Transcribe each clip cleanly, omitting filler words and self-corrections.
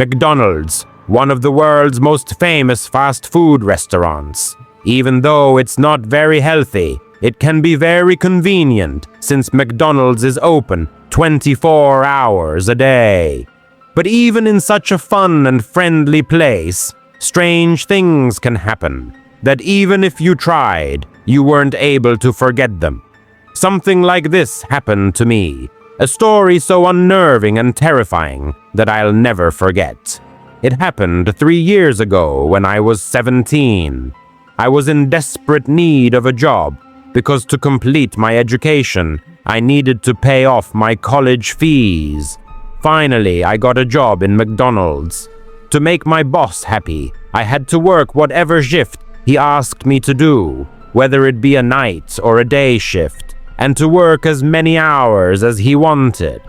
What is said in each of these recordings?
McDonald's, one of the world's most famous fast food restaurants. Even though it's not very healthy, it can be very convenient since McDonald's is open 24 hours a day. But even in such a fun and friendly place, strange things can happen that even if you tried, you weren't able to forget them. Something like this happened to me, a story so unnerving and terrifying that I'll never forget. It happened 3 years ago when I was 17. I was in desperate need of a job because to complete my education, I needed to pay off my college fees. Finally, I got a job in McDonald's. To make my boss happy, I had to work whatever shift he asked me to do, whether it be a night or a day shift, and to work as many hours as he wanted.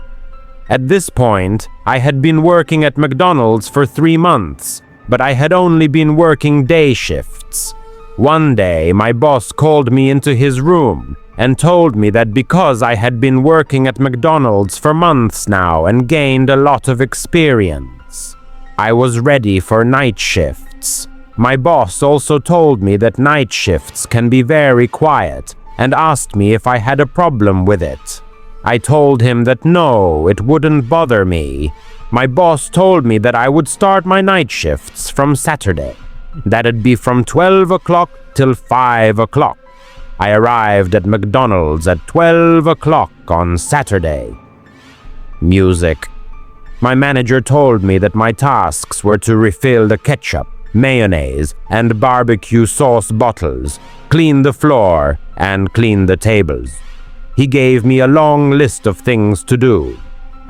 At this point, I had been working at McDonald's for 3 months, but I had only been working day shifts. One day, my boss called me into his room and told me that because I had been working at McDonald's for months now and gained a lot of experience, I was ready for night shifts. My boss also told me that night shifts can be very quiet and asked me if I had a problem with it. I told him that no, it wouldn't bother me. My boss told me that I would start my night shifts from Saturday. That'd be from 12 o'clock till 5 o'clock. I arrived at McDonald's at 12 o'clock on Saturday. Music. My manager told me that my tasks were to refill the ketchup, mayonnaise, and barbecue sauce bottles, clean the floor, and clean the tables. He gave me a long list of things to do.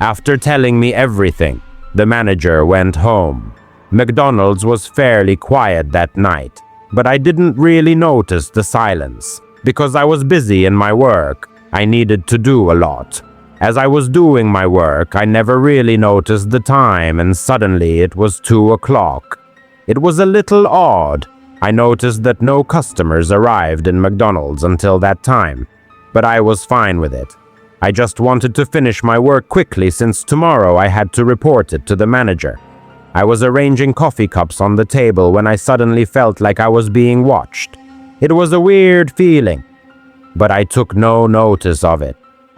After telling me everything, the manager went home. McDonald's was fairly quiet that night, but I didn't really notice the silence. Because I was busy in my work, I needed to do a lot. As I was doing my work, I never really noticed the time, and suddenly it was 2 o'clock. It was a little odd. I noticed that no customers arrived in McDonald's until that time, but I was fine with it. I just wanted to finish my work quickly since tomorrow I had to report it to the manager. I was arranging coffee cups on the table when I suddenly felt like I was being watched. It was a weird feeling, but I took no notice of it.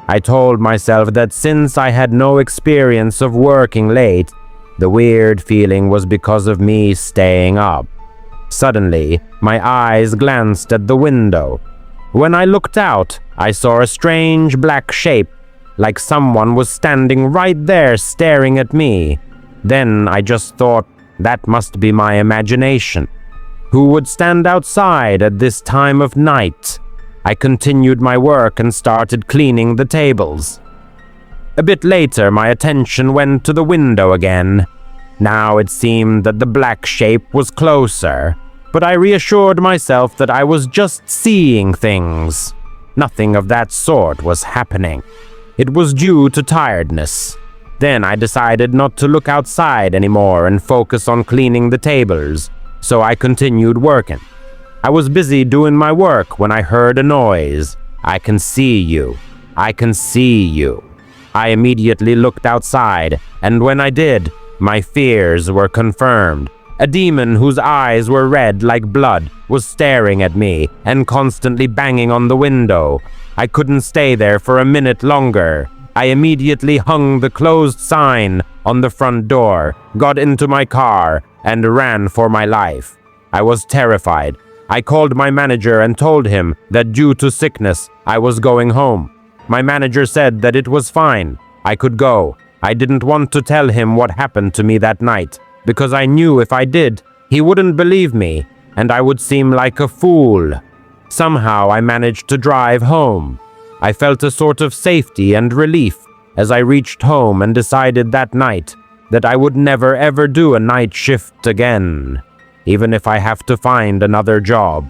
I told myself that since I had no experience of working late, the weird feeling was because of me staying up. Suddenly, my eyes glanced at the window. When I looked out, I saw a strange black shape, like someone was standing right there staring at me. Then I just thought, that must be my imagination. Who would stand outside at this time of night? I continued my work and started cleaning the tables. A bit later, my attention went to the window again. Now it seemed that the black shape was closer, but I reassured myself that I was just seeing things. Nothing of that sort was happening. It was due to tiredness. Then I decided not to look outside anymore and focus on cleaning the tables, so I continued working. I was busy doing my work when I heard a noise. I can see you. I can see you. I immediately looked outside, and when I did, my fears were confirmed. A demon whose eyes were red like blood was staring at me and constantly banging on the window. I couldn't stay there for a minute longer. I immediately hung the closed sign on the front door, got into my car, and ran for my life. I was terrified. I called my manager and told him that due to sickness, I was going home. My manager said that it was fine. I could go. I didn't want to tell him what happened to me that night, because I knew if I did, he wouldn't believe me, and I would seem like a fool. Somehow I managed to drive home. I felt a sort of safety and relief as I reached home and decided that night that I would never ever do a night shift again. Even if I have to find another job,